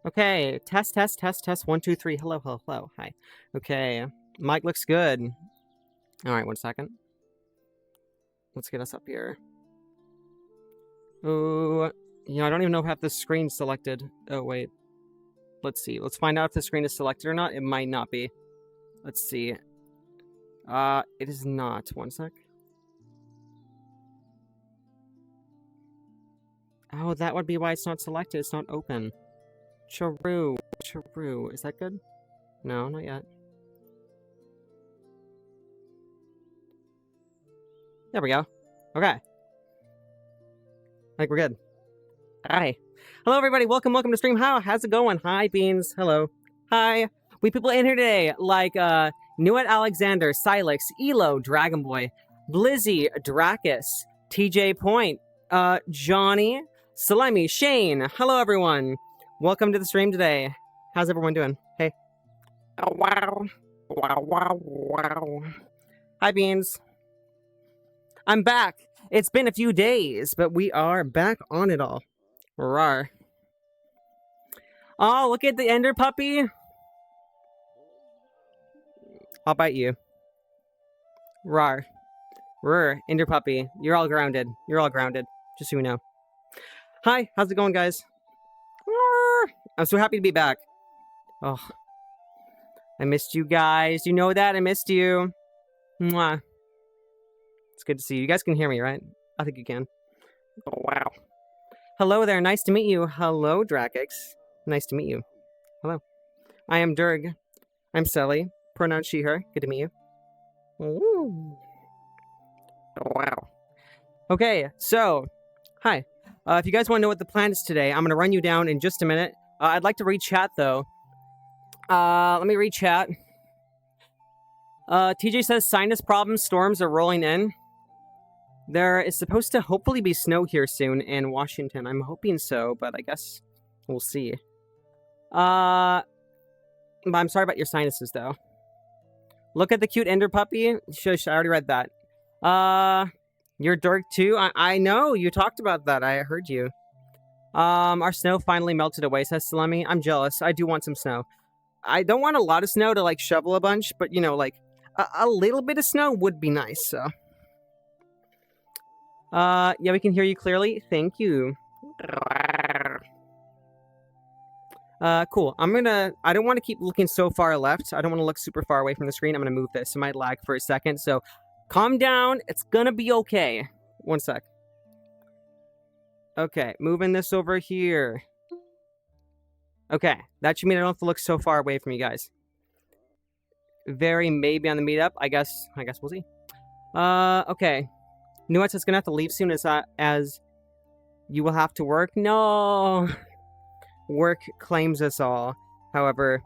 Okay, test, 1, 2, 3. Hello, hello, hello. Hi. Okay, mic looks good. All right, 1 second. Let's get us up here. Oh, I don't even know if I have the screen selected. Oh, wait. Let's see. Let's find out if the screen is selected or not. It might not be. Let's see. It is not. 1 sec. Oh, that would be why it's not selected. It's not open. True. Is that good? No, not yet. There we go. Okay. I think we're good. Hi. Hello, everybody. Welcome to stream. How's it going? Hi, Beans. Hello. Hi. We people in here today, like, Nuet Alexander, Silex, Elo, Dragon Boy, Blizzy, Dracus, TJ Point, Johnny, Salemi, Shane. Hello, everyone. Welcome to the stream today. How's everyone doing? Hey. Oh, wow. Wow. Hi, Beans. I'm back. It's been a few days, but we are back on it all. Rawr. Oh, look at the Ender Puppy. I'll bite you. Rawr. Ender Puppy. You're all grounded. Just so you know. Hi, how's it going, guys? Rawr. I'm so happy to be back. Oh. I missed you guys. You know that? I missed you. Mwah. It's good to see you. You guys can hear me, right? I think you can. Oh, wow. Hello there. Nice to meet you. Hello, Dracix. Nice to meet you. Hello. I am Durg. I'm Sally. Pronoun she, her. Good to meet you. Ooh. Oh, wow. Okay, so, hi. If you guys want to know what the plan is today, I'm going to run you down in just a minute. I'd like to read chat, though. Let me read chat. TJ says, sinus problems, storms are rolling in. There is supposed to hopefully be snow here soon in Washington. I'm hoping so, but I guess we'll see. But I'm sorry about your sinuses, though. Look at the cute Ender Puppy. Shush, I already read that. You're Dirk too? I know, you talked about that. I heard you. Our snow finally melted away, says Salemi. I'm jealous. I do want some snow. I don't want a lot of snow to, like, shovel a bunch, but, you know, like, a little bit of snow would be nice, so. Yeah, we can hear you clearly. Thank you. Cool. I don't want to keep looking so far left. I don't want to look super far away from the screen. I'm gonna move this. It might lag for a second, so calm down. It's gonna be okay. 1 sec. Okay, moving this over here. Okay, that should mean I don't have to look so far away from you guys. Very maybe on the meetup. I guess we'll see. Okay. Nuance is gonna have to leave soon as you will have to work. No. Work claims us all. However,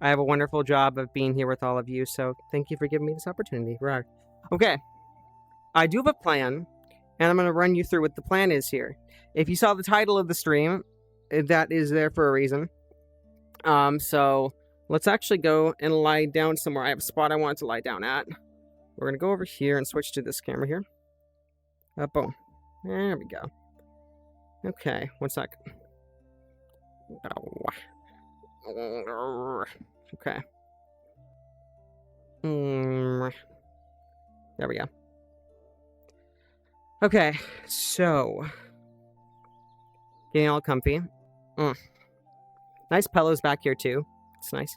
I have a wonderful job of being here with all of you, so thank you for giving me this opportunity. Right. Okay. I do have a plan, and I'm gonna run you through what the plan is here. If you saw the title of the stream, that is there for a reason. So let's actually go and lie down somewhere. I have a spot I want to lie down at. We're gonna go over here and switch to this camera here. Boom. There we go. Okay, 1 sec. Okay. There we go. Okay, so getting all comfy. Nice pillows back here too. It's nice.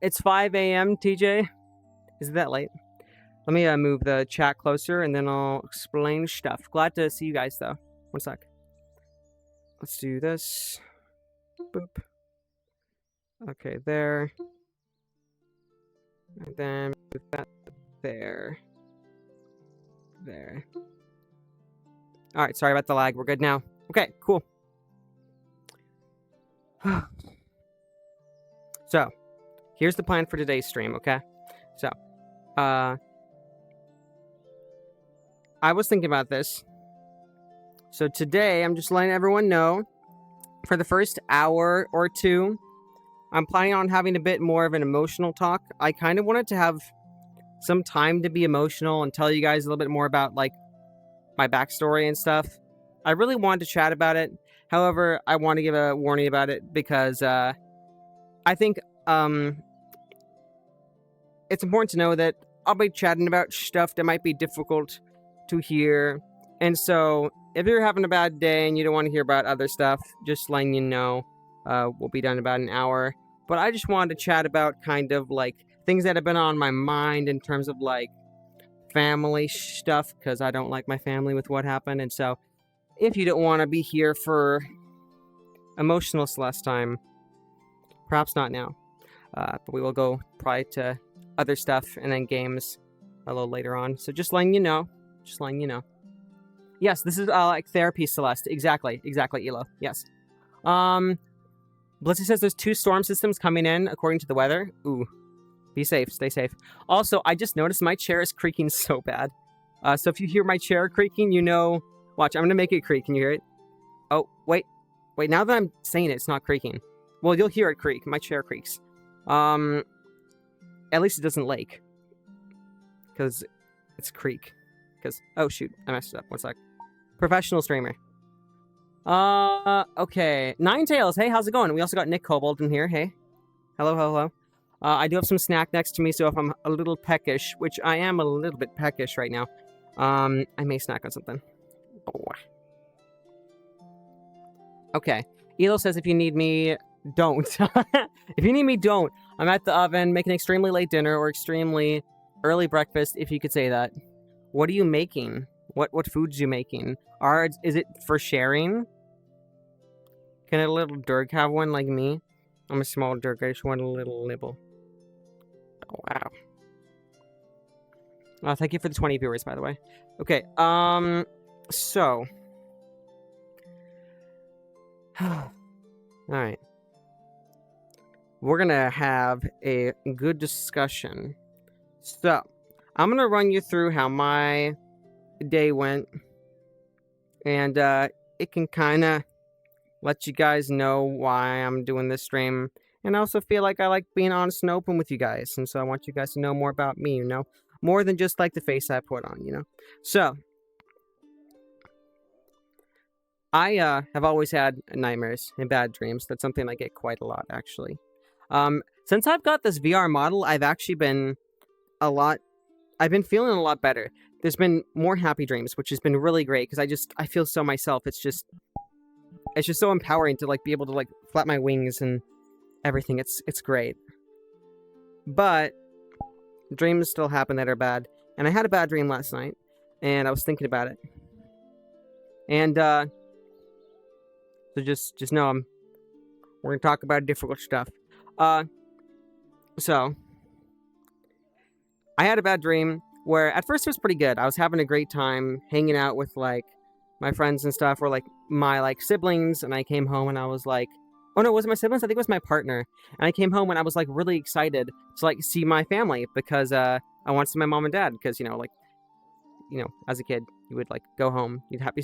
It's 5 a.m. TJ. Is it that late? Let me move the chat closer and then I'll explain stuff. Glad to see you guys though. 1 sec. Let's do this. Boop. Okay, there. And then move that there. There. Alright, sorry about the lag. We're good now. Okay, cool. So, here's the plan for today's stream, okay? So, I was thinking about this. So today, I'm just letting everyone know, for the first hour or two, I'm planning on having a bit more of an emotional talk. I kind of wanted to have some time to be emotional and tell you guys a little bit more about, like, my backstory and stuff. I really wanted to chat about it. However, I want to give a warning about it because I think it's important to know that I'll be chatting about stuff that might be difficult to hear. And so if you're having a bad day and you don't want to hear about other stuff, just letting you know, we'll be done in about an hour. But I just wanted to chat about kind of like things that have been on my mind in terms of like family stuff, because I don't like my family with what happened. And so if you don't want to be here for emotional Celeste time, perhaps not now. But we will go probably to other stuff and then games a little later on. So just letting you know. Just letting you know. Yes, this is like therapy, Celeste. Exactly, Elo. Yes. Blitzy says there's 2 storm systems coming in according to the weather. Ooh. Be safe. Stay safe. Also, I just noticed my chair is creaking so bad. So if you hear my chair creaking, you know... Watch, I'm going to make it creak. Can you hear it? Oh, wait. Wait, now that I'm saying it, it's not creaking. Well, you'll hear it creak. My chair creaks. At least it doesn't lake. Because it's creak. Because... Oh, shoot. I messed it up. One sec. Professional streamer. Okay. Ninetales. Hey, how's it going? We also got Nick Kobold in here. Hey. Hello. I do have some snack next to me, so if I'm a little peckish, which I am a little bit peckish right now, I may snack on something. Oh. Okay. Elo says if you need me, don't. If you need me, don't. I'm at the oven making extremely late dinner or extremely early breakfast, if you could say that. What are you making? What foods are you making? Is it for sharing? Can a little Dirk have one like me? I'm a small Dirk. I just want a little nibble. Oh, wow. Thank you for the 20 viewers, by the way. Okay, so... Alright. We're gonna have a good discussion. So, I'm gonna run you through how my day went. And, it can kinda let you guys know why I'm doing this stream. And I also feel like I like being honest and open with you guys. And so I want you guys to know more about me, you know? More than just like the face I put on, you know? So, I have always had nightmares and bad dreams. That's something I get quite a lot, actually. Since I've got this VR model, I've actually been I've been feeling a lot better. There's been more happy dreams, which has been really great, because I feel so myself. It's just so empowering to, like, be able to, like, flap my wings and everything. It's great. But dreams still happen that are bad. And I had a bad dream last night, and I was thinking about it. And, so just know we're gonna talk about difficult stuff. So, I had a bad dream where at first it was pretty good. I was having a great time hanging out with, like, my friends and stuff, or, like, my, like, siblings, and I came home and I was like, oh no, it wasn't my siblings, I think it was my partner. And I came home and I was, like, really excited to, like, see my family, because, I wanted to see my mom and dad, because, you know, like, you know, as a kid, you would, like, go home, you'd be happy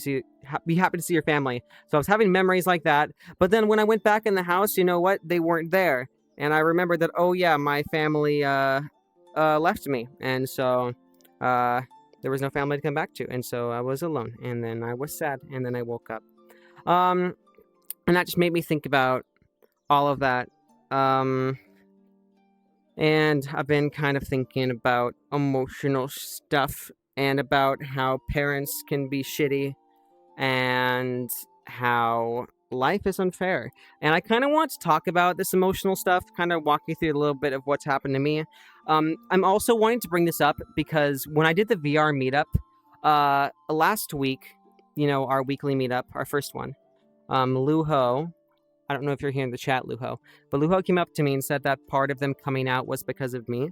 to see your family. So I was having memories like that, but then when I went back in the house, you know what, they weren't there. And I remembered that, oh yeah, my family, left me, and so, there was no family to come back to, and so I was alone, and then I was sad, and then I woke up. And that just made me think about all of that. And I've been kind of thinking about emotional stuff, and about how parents can be shitty, and how life is unfair. And I kind of want to talk about this emotional stuff, kind of walk you through a little bit of what's happened to me. I'm also wanting to bring this up because when I did the VR meetup last week, you know, our weekly meetup, our first one, Luho, I don't know if you're here in the chat, Luho, but Luho came up to me and said that part of them coming out was because of me.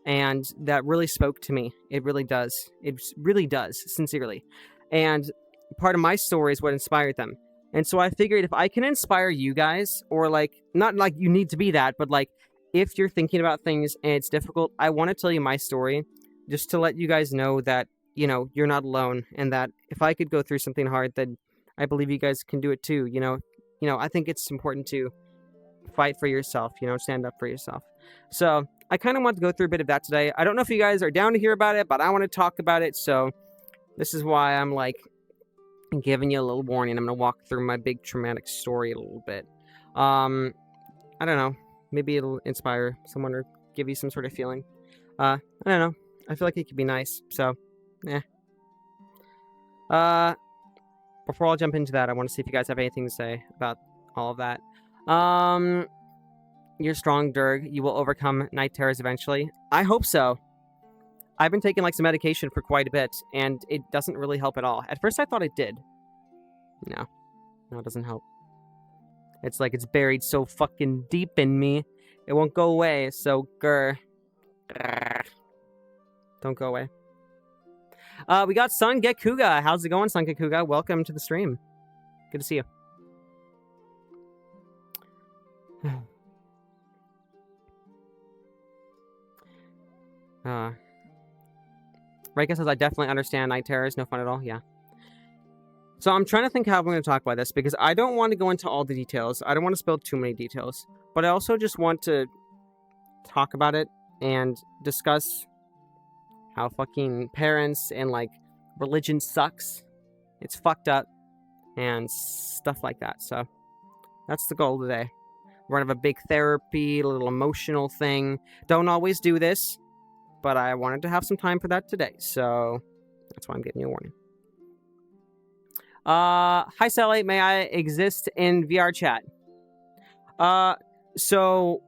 And that really spoke to me. It really does. It really does, sincerely. And part of my story is what inspired them. And so I figured if I can inspire you guys, or like, not like you need to be that, but like, if you're thinking about things and it's difficult, I want to tell you my story just to let you guys know that, you know, you're not alone, and that if I could go through something hard, then I believe you guys can do it too. You know, I think it's important to fight for yourself, you know, stand up for yourself. So I kind of want to go through a bit of that today. I don't know if you guys are down to hear about it, but I want to talk about it. So this is why I'm like and giving you a little warning. I'm going to walk through my big traumatic story a little bit. I don't know. Maybe it'll inspire someone or give you some sort of feeling. I don't know. I feel like it could be nice. So, before I jump into that, I want to see if you guys have anything to say about all of that. You're strong, Durg. You will overcome night terrors eventually. I hope so. I've been taking like some medication for quite a bit, and it doesn't really help at all. At first, I thought it did. No, it doesn't help. It's like it's buried so fucking deep in me, it won't go away. So, grr. Don't go away. We got Sun Gekuga. How's it going, Sun Gekuga? Welcome to the stream. Good to see you. Reika says, I definitely understand night terrors. No fun at all. Yeah. So I'm trying to think how I'm going to talk about this, because I don't want to go into all the details. I don't want to spill too many details. But I also just want to talk about it and discuss how fucking parents and, like, religion sucks. It's fucked up. And stuff like that. So that's the goal today. We're going to have a big therapy, a little emotional thing. Don't always do this, but I wanted to have some time for that today. So that's why I'm giving you a warning. Hi, Sally. May I exist in VRChat? So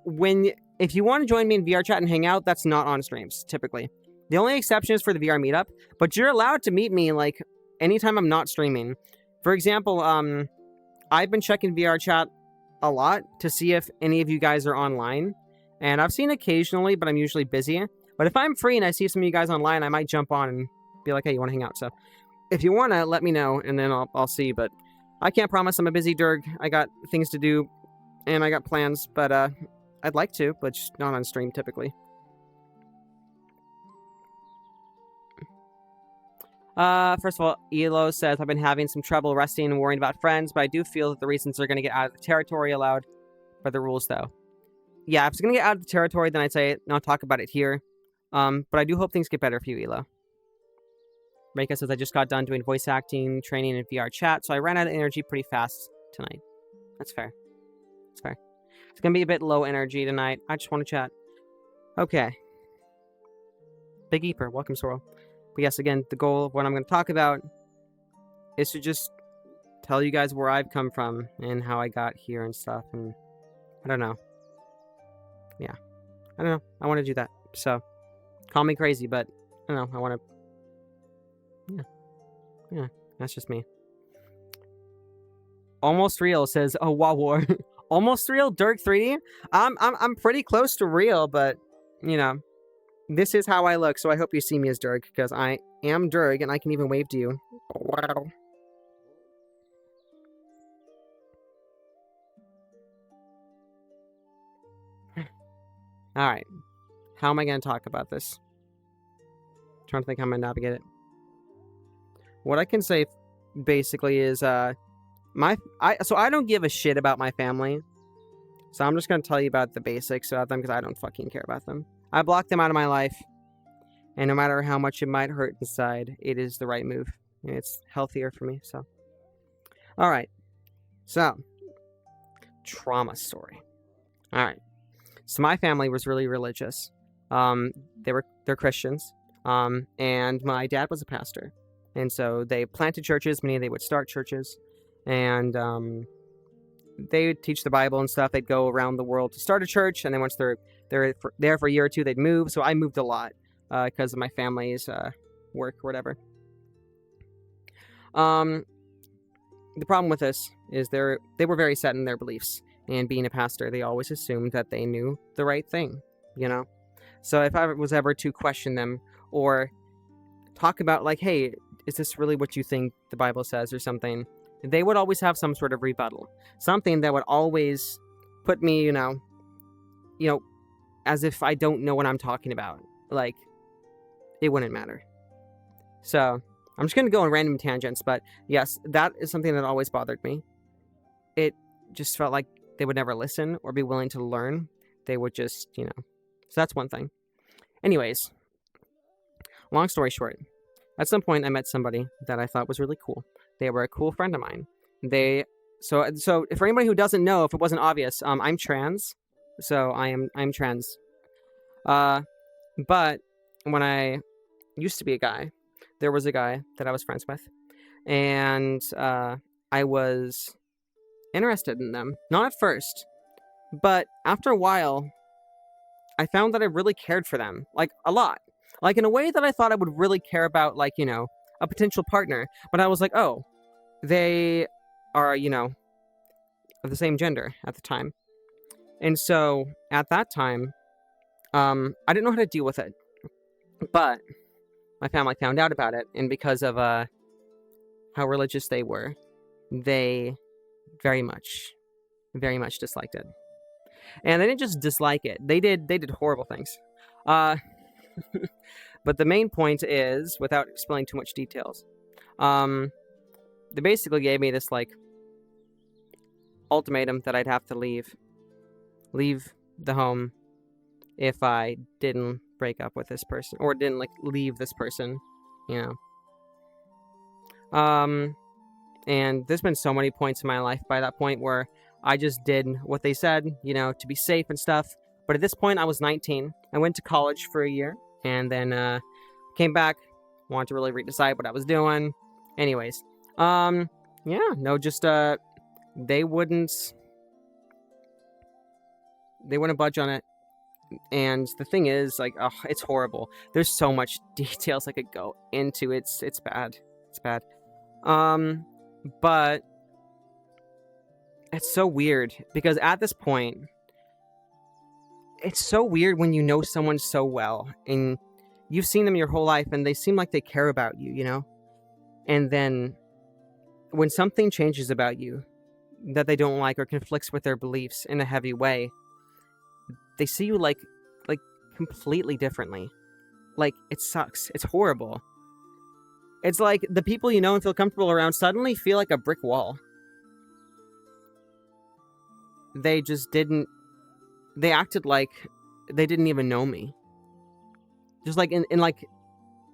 if you want to join me in VRChat and hang out, that's not on streams, typically. The only exception is for the VR meetup, but you're allowed to meet me, like, anytime I'm not streaming. For example, I've been checking VRChat a lot to see if any of you guys are online, and I've seen occasionally, but I'm usually busy. But if I'm free and I see some of you guys online, I might jump on and be like, hey, you want to hang out? So if you want to, let me know, and then I'll see. But I can't promise. I'm a busy Durg. I got things to do, and I got plans, but I'd like to, but just not on stream typically. First of all, Elo says, I've been having some trouble resting and worrying about friends, but I do feel that the reasons are going to get out of the territory allowed by the rules, though. Yeah, if it's going to get out of the territory, then I'd say not talk about it here. But I do hope things get better for you, Elo. Reika says, I just got done doing voice acting training in VRChat, so I ran out of energy pretty fast tonight. That's fair. That's fair. It's going to be a bit low energy tonight. I just want to chat. Okay. Big Eeper, welcome, Sorrel. But yes, again, the goal of what I'm going to talk about is to just tell you guys where I've come from and how I got here and stuff. And I don't know. Yeah. I don't know. I want to do that. So, call me crazy, but I don't know. I want to... Yeah. That's just me. Almost Real says, oh, wow, war. Almost Real? Dirk 3D? I'm pretty close to real, but, you know... This is how I look, so I hope you see me as Durg, because I am Durg, and I can even wave to you. Wow. Alright. How am I going to talk about this? I'm trying to think how I'm going to navigate it. What I can say, basically, is, so I don't give a shit about my family. So I'm just going to tell you about the basics of them, because I don't fucking care about them. I blocked them out of my life, and no matter how much it might hurt inside, it is the right move, and it's healthier for me, so. Alright, so, trauma story. Alright, so my family was really religious. They're Christians, and my dad was a pastor, and so they planted churches, meaning they would start churches, and, they would teach the Bible and stuff. They'd go around the world to start a church, and then once they're there for a year or two, they'd move. So I moved a lot because of my family's work or whatever. The problem with this is they were very set in their beliefs, and being a pastor, they always assumed that they knew the right thing, you know? So if I was ever to question them or talk about, like, hey, is this really what you think the Bible says or something, they would always have some sort of rebuttal. Something that would always put me, you know, as if I don't know what I'm talking about. Like, it wouldn't matter. So, I'm just going to go on random tangents, but yes, that is something that always bothered me. It just felt like they would never listen or be willing to learn. They would just, you know. So that's one thing. Anyways, long story short, at some point I met somebody that I thought was really cool. They were a cool friend of mine. So for anybody who doesn't know, if it wasn't obvious, I'm trans. So I'm trans. But when I used to be a guy, there was a guy that I was friends with, and I was interested in them. Not at first, but after a while, I found that I really cared for them, like a lot, like in a way that I thought I would really care about, like, a potential partner. But I was like, oh, they are, of the same gender at the time. And so at that time, I didn't know how to deal with it, but my family found out about it, and because of how religious they were, they very much disliked it. And they didn't just dislike it; they did horrible things. But the main point is, without explaining too much details, they basically gave me this like ultimatum that I'd have to leave the home if I didn't break up with this person or didn't like leave this person, and there's been so many points in my life by that point where I just did what they said, to be safe and stuff. But at this point, I was 19. I went to college for a year and then came back, wanted to really decide what I was doing. Anyways, they wouldn't budge on it. And the thing is, like, it's horrible. There's so much details I could go into. It's bad. It's bad. But it's so weird because at this point, it's so weird when you know someone so well and you've seen them your whole life and they seem like they care about you, and then when something changes about you that they don't like or conflicts with their beliefs in a heavy way, they see you like completely differently. Like, it sucks. It's horrible. It's like the people you know and feel comfortable around suddenly feel like a brick wall. They acted like they didn't even know me. Just like in like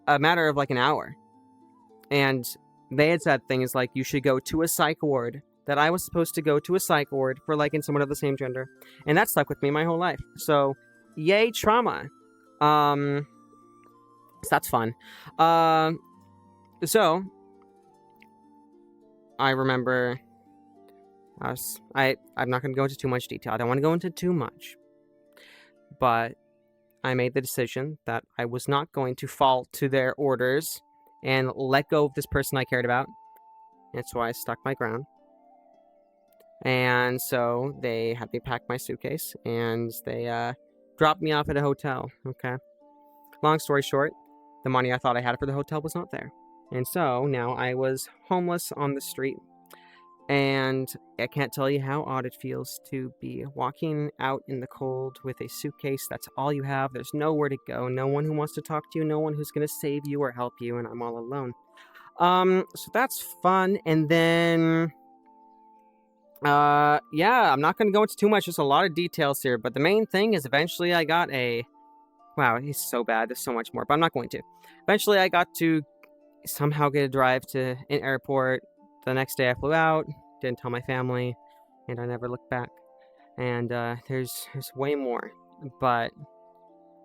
a matter of like an hour. And they had said things like, you should go to a psych ward, that I was supposed to go to a psych ward for liking someone of the same gender. And that stuck with me my whole life. So, yay, trauma. So that's fun. So, I remember I'm not going to go into too much detail. I don't want to go into too much. But I made the decision that I was not going to fall to their orders and let go of this person I cared about. And so I stuck my ground. And so they had me pack my suitcase and they dropped me off at a hotel. Okay. Long story short, the money I thought I had for the hotel was not there. And so now I was homeless on the street. And I can't tell you how odd it feels to be walking out in the cold with a suitcase. That's all you have. There's nowhere to go. No one who wants to talk to you. No one who's going to save you or help you. And I'm all alone. So that's fun. And then, I'm not going to go into too much. There's a lot of details here. But the main thing is eventually I got wow, he's so bad. There's so much more. But I'm not going to. Eventually I got to somehow get a drive to an airport. The next day I flew out, didn't tell my family, and I never looked back. And there's way more. But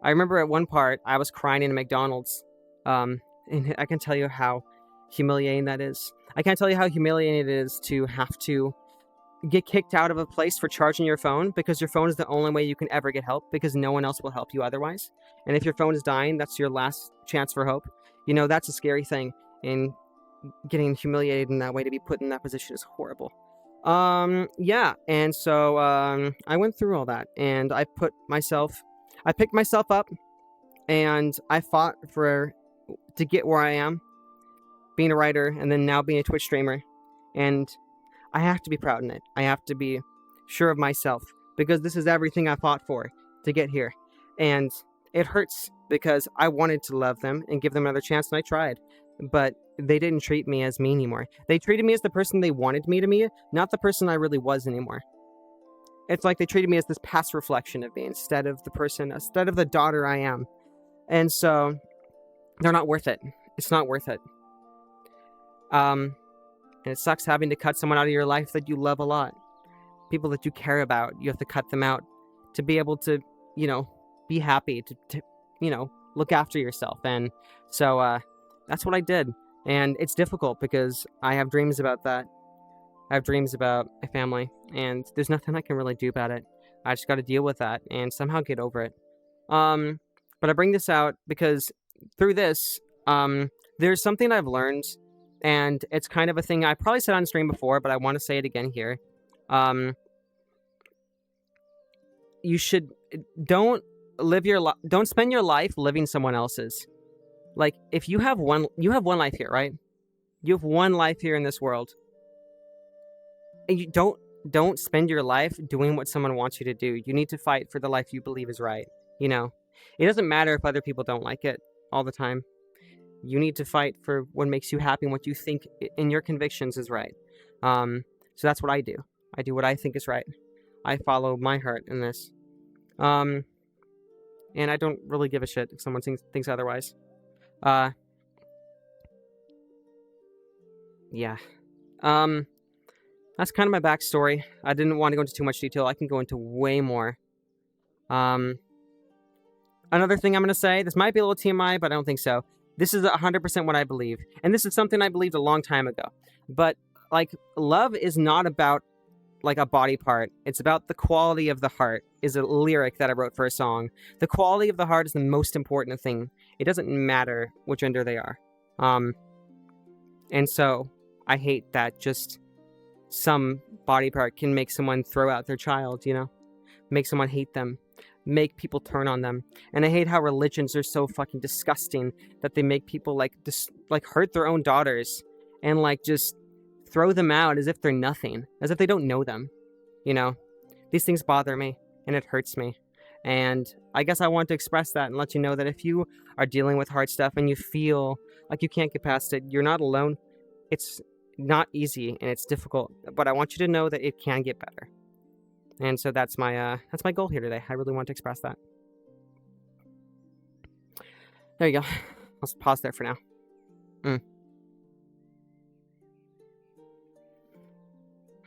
I remember at one part, I was crying in a McDonald's. And I can tell you how humiliating that is. I can't tell you how humiliating it is to have to get kicked out of a place for charging your phone because your phone is the only way you can ever get help because no one else will help you otherwise. And if your phone is dying, that's your last chance for hope. That's a scary thing. And getting humiliated in that way, to be put in that position, is horrible. And so I went through all that, and I picked myself up, and I fought to get where I am, being a writer, and then now being a Twitch streamer, and I have to be proud in it. I have to be sure of myself, because this is everything I fought for to get here, and it hurts, because I wanted to love them and give them another chance, and I tried, but they didn't treat me as me anymore. They treated me as the person they wanted me to be, not the person I really was anymore. It's like they treated me as this past reflection of me instead of the daughter I am. And so they're not worth it. It's not worth it. And it sucks having to cut someone out of your life that you love a lot. People that you care about, you have to cut them out to be able to, be happy, to look after yourself. And so that's what I did. And it's difficult because I have dreams about that. I have dreams about my family, and there's nothing I can really do about it. I just got to deal with that and somehow get over it. But I bring this out because through this, there's something I've learned, and it's kind of a thing I probably said on stream before, but I want to say it again here. You should don't spend your life living someone else's. Like, if you have one life here, right? You have one life here in this world. And you don't spend your life doing what someone wants you to do. You need to fight for the life you believe is right. It doesn't matter if other people don't like it all the time. You need to fight for what makes you happy and what you think in your convictions is right. So that's what I do. I do what I think is right. I follow my heart in this. And I don't really give a shit if someone thinks otherwise. Yeah. That's kind of my backstory. I didn't want to go into too much detail. I can go into way more. Another thing I'm going to say, this might be a little TMI, but I don't think so. This is 100% what I believe. And this is something I believed a long time ago. But, love is not about, a body part. It's about the quality of the heart, is a lyric that I wrote for a song. The quality of the heart is the most important thing. It doesn't matter which gender they are. And so, I hate that just some body part can make someone throw out their child, make someone hate them, make people turn on them. And I hate how religions are so fucking disgusting that they make people hurt their own daughters and just throw them out as if they're nothing, as if they don't know them. These things bother me and it hurts me. And I guess I want to express that and let you know that if you are dealing with hard stuff and you feel like you can't get past it, you're not alone. It's not easy and it's difficult, but I want you to know that it can get better. And so that's my goal here today. I really want to express that. There you go. I'll pause there for now.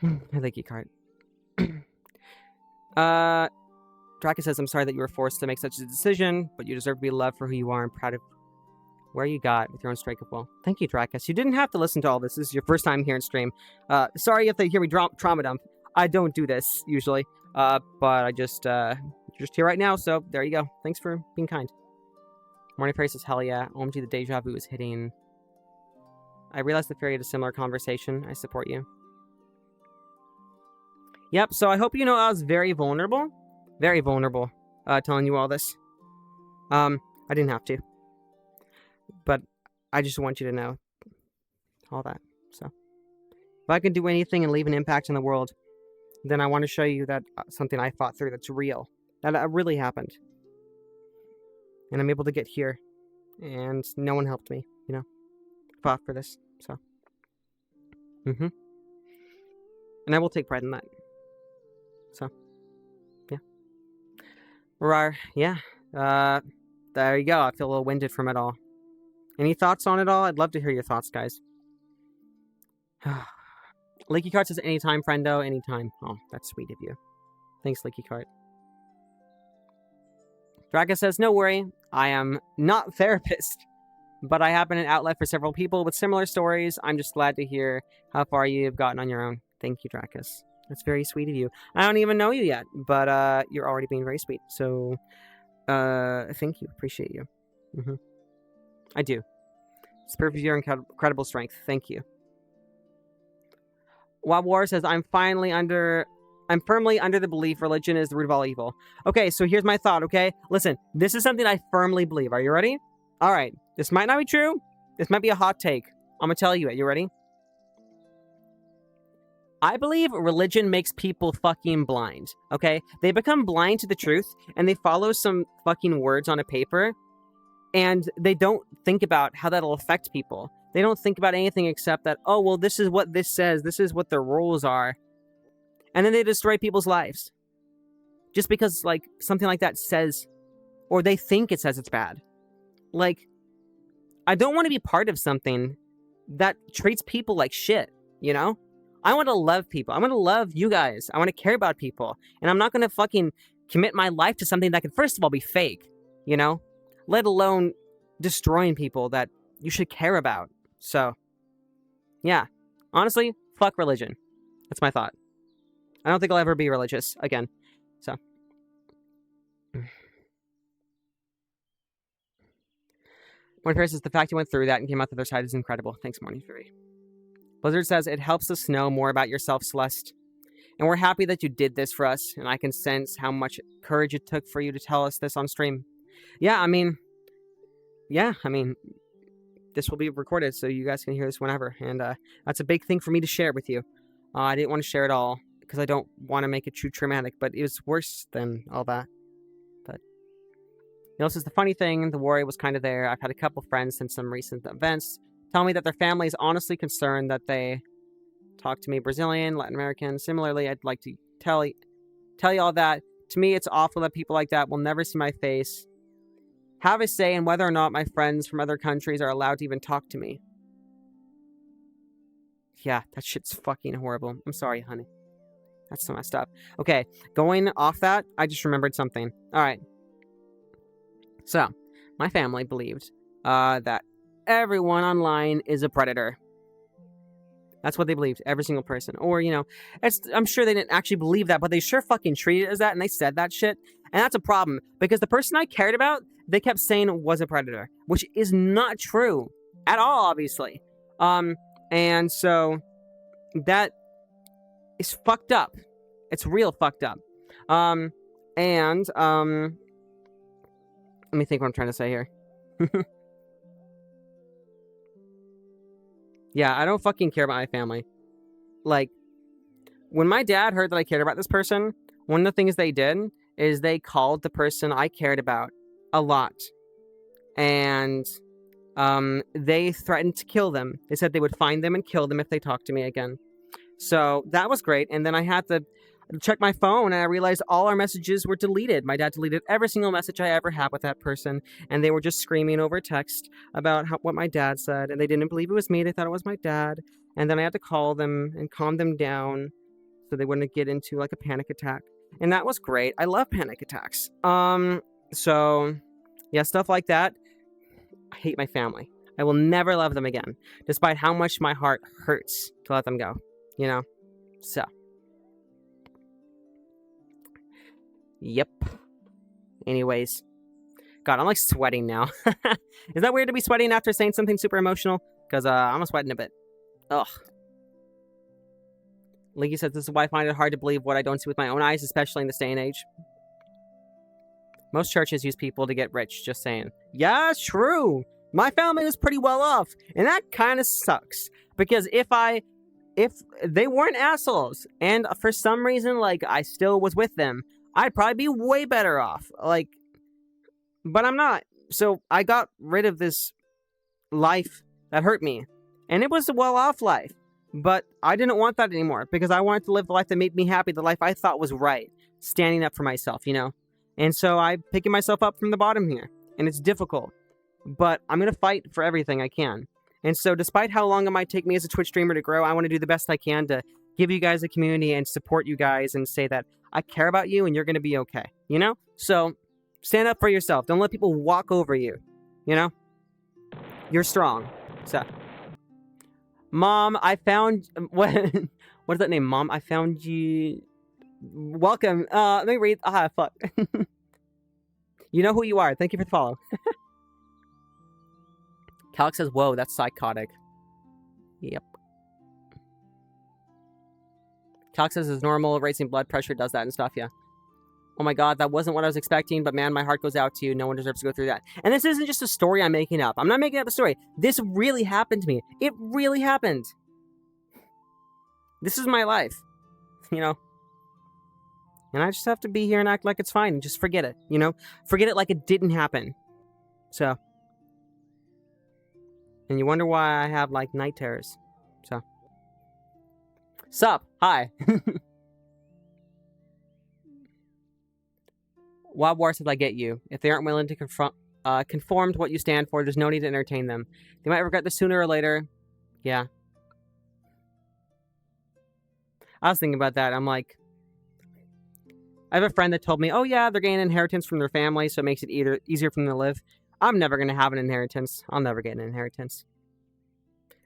I like you, card. Draka says, I'm sorry that you were forced to make such a decision, but you deserve to be loved for who you are and proud of where you got with your own strike of will. Thank you, Drakus. You didn't have to listen to all this. This is your first time here in stream. Sorry if they hear me trauma dump. I don't do this usually, but I just here right now, so there you go. Thanks for being kind. Morning Fairy says, hell yeah. OMG, the deja vu is hitting. I realized the Fairy had a similar conversation. I support you. Yep, so I hope you know I was very vulnerable. Very vulnerable, telling you all this. I didn't have to. But I just want you to know all that. So if I can do anything and leave an impact in the world, then I want to show you that something I fought through that's real. That really happened. And I'm able to get here. And no one helped me, fought for this. So. And I will take pride in that. So. Yeah. Rar, yeah. There you go. I feel a little winded from it all. Any thoughts on it all? I'd love to hear your thoughts, guys. Leaky Cart says, anytime, friendo, anytime. Oh, that's sweet of you. Thanks, Leaky Cart. Draka says, no worry, I am not a therapist, but I have been an outlet for several people with similar stories. I'm just glad to hear how far you've gotten on your own. Thank you, Drakus. That's very sweet of you. I don't even know you yet, but you're already being very sweet. So, thank you. Appreciate you. I do. It's proof of your incredible strength. Thank you. Wob War says, I'm firmly under the belief religion is the root of all evil. Okay, so here's my thought, okay? Listen, this is something I firmly believe. Are you ready? All right. This might not be true. This might be a hot take. I'm going to tell you it. You ready? I believe religion makes people fucking blind, okay? They become blind to the truth, and they follow some fucking words on a paper, and they don't think about how that'll affect people. They don't think about anything except that, oh, well, this is what this says. This is what the rules are. And then they destroy people's lives. Just because, something like that says, or they think it says it's bad. I don't want to be part of something that treats people like shit. you know? I want to love people. I want to love you guys. I want to care about people. And I'm not going to fucking commit my life to something that can, first of all, be fake, you know? Let alone destroying people that you should care about. So, yeah. Honestly, fuck religion. That's my thought. I don't think I'll ever be religious again. So. Morning Fairy says, the fact you went through that and came out the other side is incredible. Thanks, Morning Fairy. Blizzard says, it helps us know more about yourself, Celeste. And we're happy that you did this for us, and I can sense how much courage it took for you to tell us this on stream. Yeah, I mean, this will be recorded, so you guys can hear this whenever, and that's a big thing for me to share with you. I didn't want to share it all, because I don't want to make it too traumatic, but it was worse than all that. But Neil says, the funny thing, the worry was kind of there. I've had a couple friends since some recent events tell me that their family is honestly concerned that they talk to me Brazilian, Latin American. Similarly, I'd like to tell you all that. To me, it's awful that people like that will never see my face, have a say in whether or not my friends from other countries are allowed to even talk to me. Yeah, that shit's fucking horrible. I'm sorry, honey. That's so messed up. Okay, going off that, I just remembered something. Alright. So, my family believed that everyone online is a predator. That's what they believed, every single person. Or, you know, I'm sure they didn't actually believe that, but they sure fucking treated it as that, and they said that shit. And that's a problem, because the person I cared about, they kept saying was a predator, which is not true at all, obviously. And so that is fucked up. It's real fucked up. Let me think what I'm trying to say here. Yeah, I don't fucking care about my family. Like, when my dad heard that I cared about this person, one of the things they did is they called the person I cared about a lot. And they threatened to kill them. They said they would find them and kill them if they talked to me again. So that was great. And then I had to check my phone, and I realized all our messages were deleted. My dad deleted every single message I ever had with that person, and they were just screaming over text about what my dad said, and they didn't believe it was me. They thought it was my dad. And then I had to call them and calm them down so they wouldn't get into like a panic attack. And that was great. I love panic attacks. So yeah, stuff like that. I hate my family. I will never love them again, despite how much my heart hurts to let them go, you know? So. Yep. Anyways. God, I'm like sweating now. Is that weird to be sweating after saying something super emotional? Because I'm sweating a bit. Ugh. Linky says, this is why I find it hard to believe what I don't see with my own eyes, especially in this day and age. Most churches use people to get rich, just saying. Yeah, it's true. My family was pretty well off, and that kind of sucks. Because if they weren't assholes, and for some reason, like, I still was with them, I'd probably be way better off. Like, but I'm not. So I got rid of this life that hurt me. And it was a well-off life. But I didn't want that anymore, because I wanted to live the life that made me happy, the life I thought was right. Standing up for myself, you know? And so I'm picking myself up from the bottom here. And it's difficult. But I'm going to fight for everything I can. And so despite how long it might take me as a Twitch streamer to grow, I want to do the best I can to give you guys a community and support you guys and say that I care about you and you're going to be okay. You know? So stand up for yourself. Don't let people walk over you. You know? You're strong. So, Mom, I found... What is that name? Mom, I found you... Welcome. Let me read. Ah, fuck. You know who you are. Thank you for the follow. Calix says, whoa, that's psychotic. Yep. Calix says, it's normal. Raising blood pressure does that and stuff, yeah. Oh my god, that wasn't what I was expecting, but man, my heart goes out to you. No one deserves to go through that. And this isn't just a story I'm making up. I'm not making up a story. This really happened to me. It really happened. This is my life. You know? And I just have to be here and act like it's fine and just forget it, you know? Forget it like it didn't happen. So. And you wonder why I have, like, night terrors. So. Sup? Hi. Wild War said, I get you. If they aren't willing to conform to what you stand for, there's no need to entertain them. They might regret this sooner or later. Yeah. I was thinking about that. I'm like, I have a friend that told me, oh yeah, they're getting an inheritance from their family, so it makes it easier for them to live. I'm never going to have an inheritance. I'll never get an inheritance.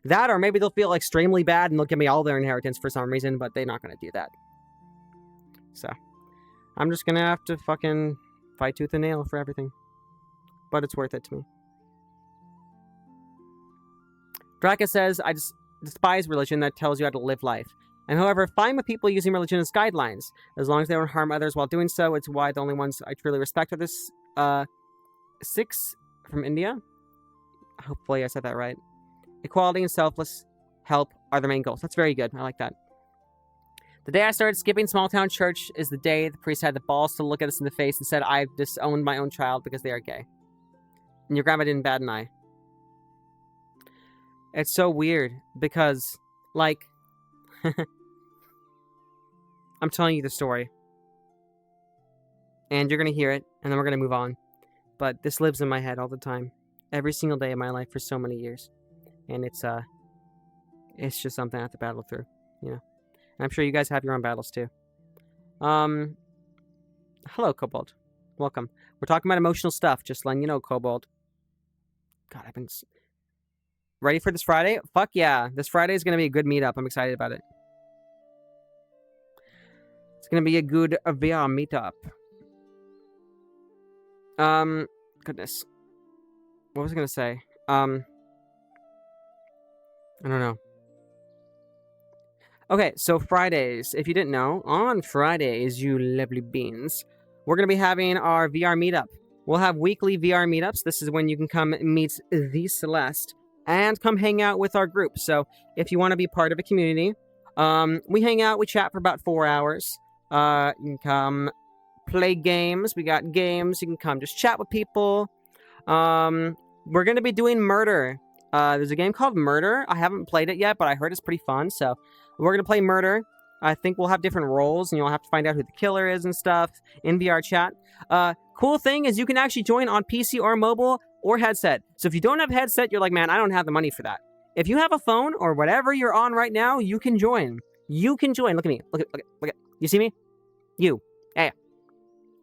That, or maybe they'll feel extremely bad and they'll give me all their inheritance for some reason, but they're not going to do that. So, I'm just going to have to fucking fight tooth and nail for everything. But it's worth it to me. Draka says, I just despise religion that tells you how to live life. I'm, however, fine with people using religion as guidelines. As long as they don't harm others while doing so, it's why the only ones I truly respect are this, Sikhs from India. Hopefully I said that right. Equality and selfless help are the main goals. That's very good. I like that. The day I started skipping small town church is the day the priest had the balls to look at us in the face and said, I've disowned my own child because they are gay. And your grandma didn't bat an eye. It's so weird because, like, I'm telling you the story. And you're going to hear it, and then we're going to move on. But this lives in my head all the time. Every single day of my life for so many years. And it's just something I have to battle through, you know. And I'm sure you guys have your own battles too. Hello, Kobold. Welcome. We're talking about emotional stuff, just letting you know, Kobold. God, I've been... Ready for this Friday? Fuck yeah. This Friday is going to be a good meetup. I'm excited about it. It's going to be a good VR meetup. Goodness. What was I going to say? I don't know. Okay, so Fridays, if you didn't know, on Fridays, you lovely beans, we're going to be having our VR meetup. We'll have weekly VR meetups. This is when you can come meet the Celeste and come hang out with our group. So if you want to be part of a community, we hang out, we chat for about 4 hours. You can come play games. We got games. You can come just chat with people. We're going to be doing murder. There's a game called Murder. I haven't played it yet, but I heard it's pretty fun. So we're going to play Murder. I think we'll have different roles, and you'll have to find out who the killer is and stuff in VRChat. Cool thing is you can actually join on PC or mobile or headset. So if you don't have headset, you're like, man, I don't have the money for that. If you have a phone or whatever you're on right now, you can join. You can join. Look at me. Look at. You see me? You. Hey.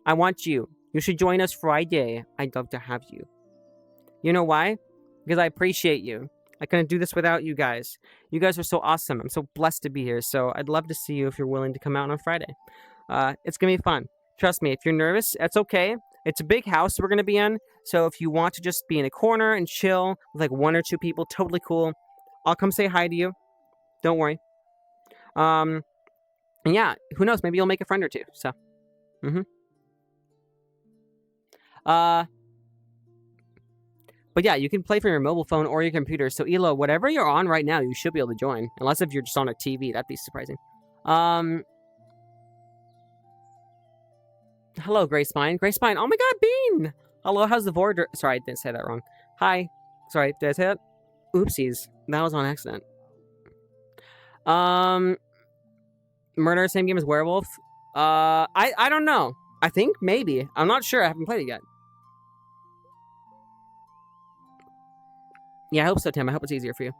I want you. You should join us Friday. I'd love to have you. You know why? Because I appreciate you. I couldn't do this without you guys. You guys are so awesome. I'm so blessed to be here. So I'd love to see you if you're willing to come out on Friday. It's going to be fun. Trust me, if you're nervous, that's okay. It's a big house we're going to be in. So if you want to just be in a corner and chill with like 1 or 2 people, totally cool. I'll come say hi to you. Don't worry. And yeah, who knows? Maybe you'll make a friend or two. So, But yeah, you can play from your mobile phone or your computer. So Elo, whatever you're on right now, you should be able to join. Unless if you're just on a TV, that'd be surprising. Hello, Gray Spine. Gray Spine. Oh my god, Bean! Hello, how's the board? Sorry, I didn't say that wrong. Hi. Sorry, did I say that? Oopsies. That was on accident. Murder, same game as Werewolf? I don't know. I think maybe. I'm not sure. I haven't played it yet. Yeah, I hope so, Tim. I hope it's easier for you.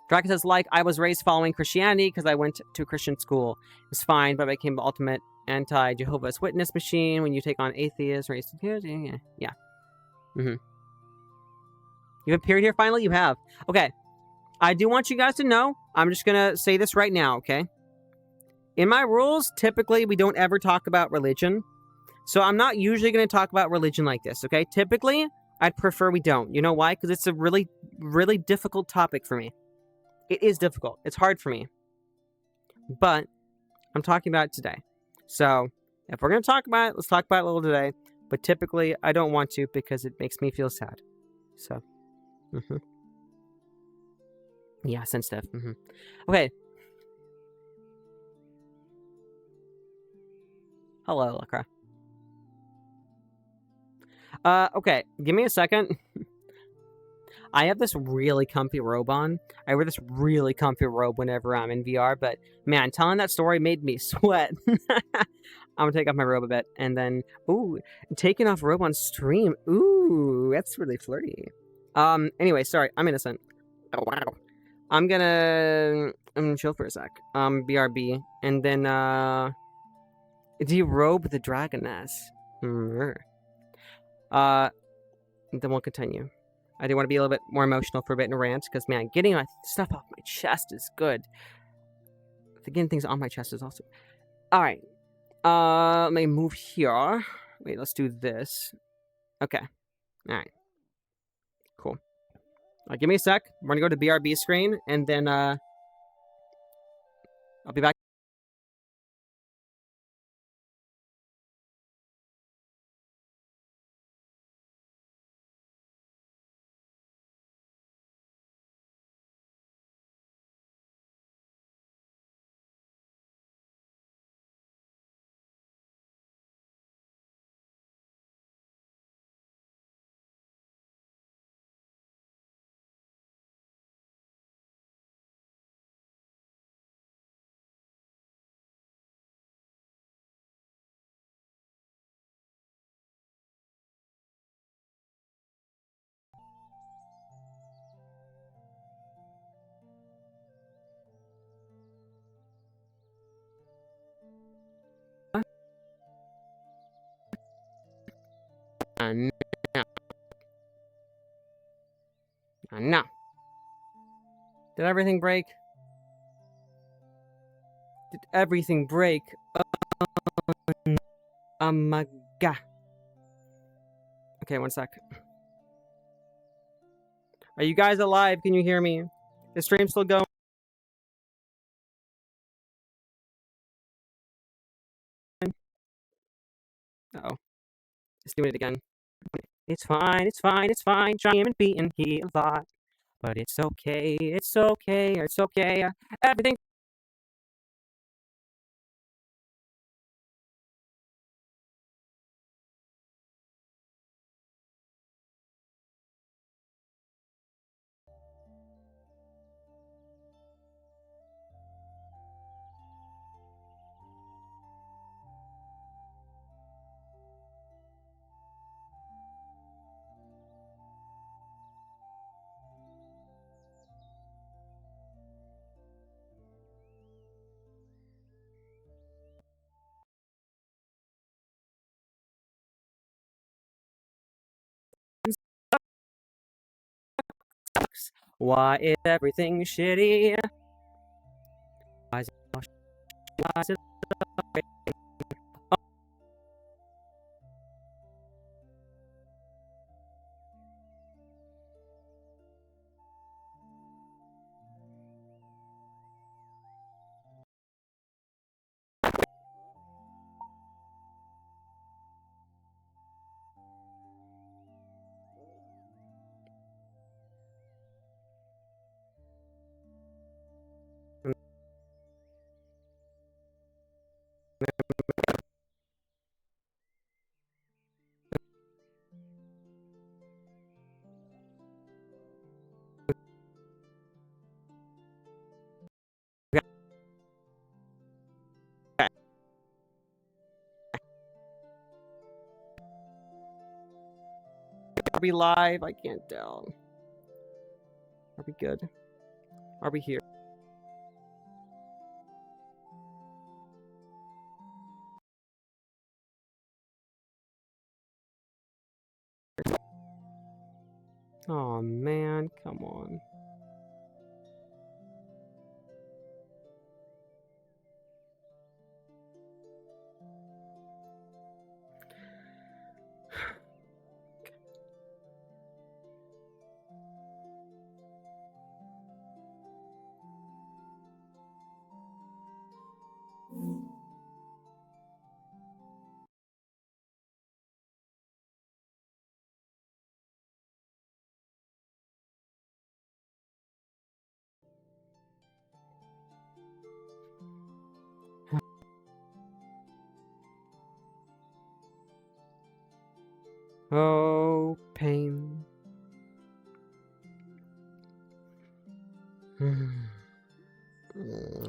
Draken says, like, I was raised following Christianity because I went to a Christian school. It's fine, but I became the ultimate anti-Jehovah's Witness machine when you take on atheists or yeah. You've appeared here finally? You have. Okay. I do want you guys to know, I'm just going to say this right now, okay? In my rules, typically, we don't ever talk about religion. So I'm not usually going to talk about religion like this, okay? Typically, I'd prefer we don't. You know why? Because it's a really, really difficult topic for me. It is difficult. It's hard for me. But I'm talking about it today. So if we're going to talk about it, let's talk about it a little today. But typically, I don't want to because it makes me feel sad. So, yeah, sensitive. Okay. Hello, Lacra. Okay, give me a second. I have this really comfy robe on. I wear this really comfy robe whenever I'm in VR, but man, telling that story made me sweat. I'm gonna take off my robe a bit, and then, ooh, taking off robe on stream. Ooh, that's really flirty. Anyway, sorry, I'm innocent. Oh, wow. I'm gonna I'm gonna chill for a sec. BRB. And then, derobe the dragoness. Then we'll continue. I do want to be a little bit more emotional for a bit and rant, because, man, getting my stuff off my chest is good. Getting things on my chest is also... Alright. Let me move here. Wait, let's do this. Okay. Alright. Cool. Give me a sec. We're gonna go to BRB screen, and then, I'll be back. No. Did everything break? Did everything break? Oh my god. Okay, one sec. Are you guys alive? Can you hear me? The stream's still going? Uh-oh. It's doing it again. It's fine, it's fine, it's fine. Johnny and beaten he a lot. But it's okay, it's okay, it's okay. Everything... Why is everything shitty? Why is it... Are we live? I can't tell. Are we good? Are we here? Oh man, come on. Oh, pain.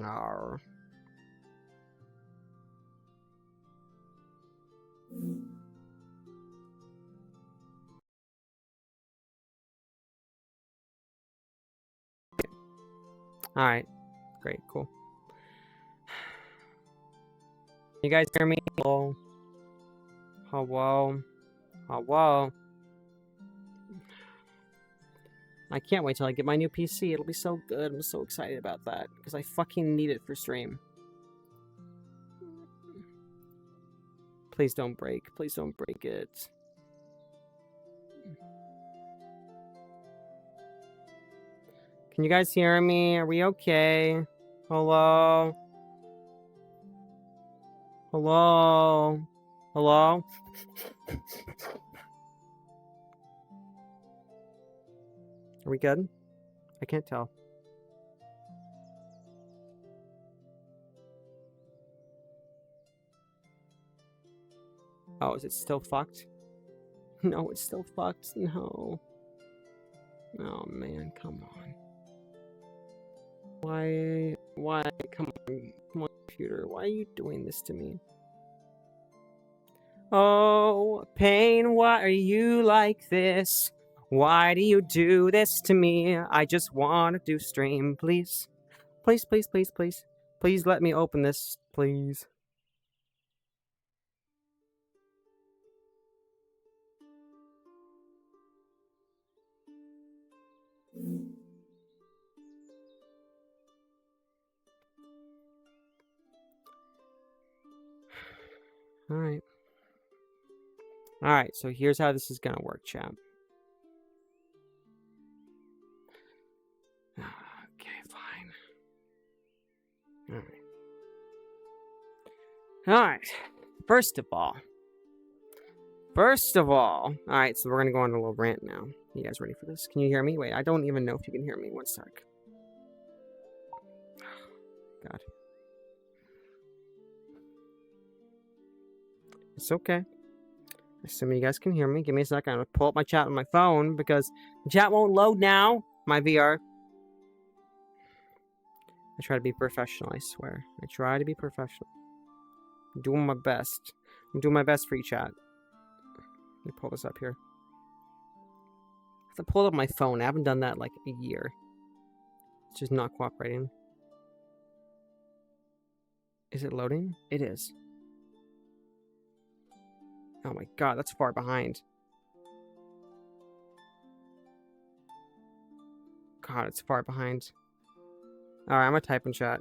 Arr. Alright. Great, cool. You guys hear me? Hello? Hello? Hello? I can't wait till I get my new PC. It'll be so good. I'm so excited about that. Because I fucking need it for stream. Please don't break. Please don't break it. Can you guys hear me? Are we okay? Hello? Hello? Hello? Are we good? I can't tell. Oh, is it still fucked? No, it's still fucked. No. Oh, man, come on. Why? Come on, computer. Why are you doing this to me? Oh, pain, why are you like this? Why do you do this to me? I just want to do stream, please. Please, please, please, please. Please let me open this, please. Alright. Alright, so here's how this is gonna work, chat. Okay, fine. Alright. First of all. Alright, so we're gonna go on a little rant now. You guys ready for this? Can you hear me? Wait, I don't even know if you can hear me. One sec. God. It's okay. Assuming you guys can hear me. Give me a second. I'm gonna pull up my chat on my phone because the chat won't load now. My VR. I try to be professional, I swear. I try to be professional. I'm doing my best. I'm doing my best for you, chat. Let me pull this up here. I have to pull up my phone. I haven't done that in like a year. It's just not cooperating. Is it loading? It is. Oh my god, that's far behind. God, it's far behind. Alright, I'm gonna type in chat.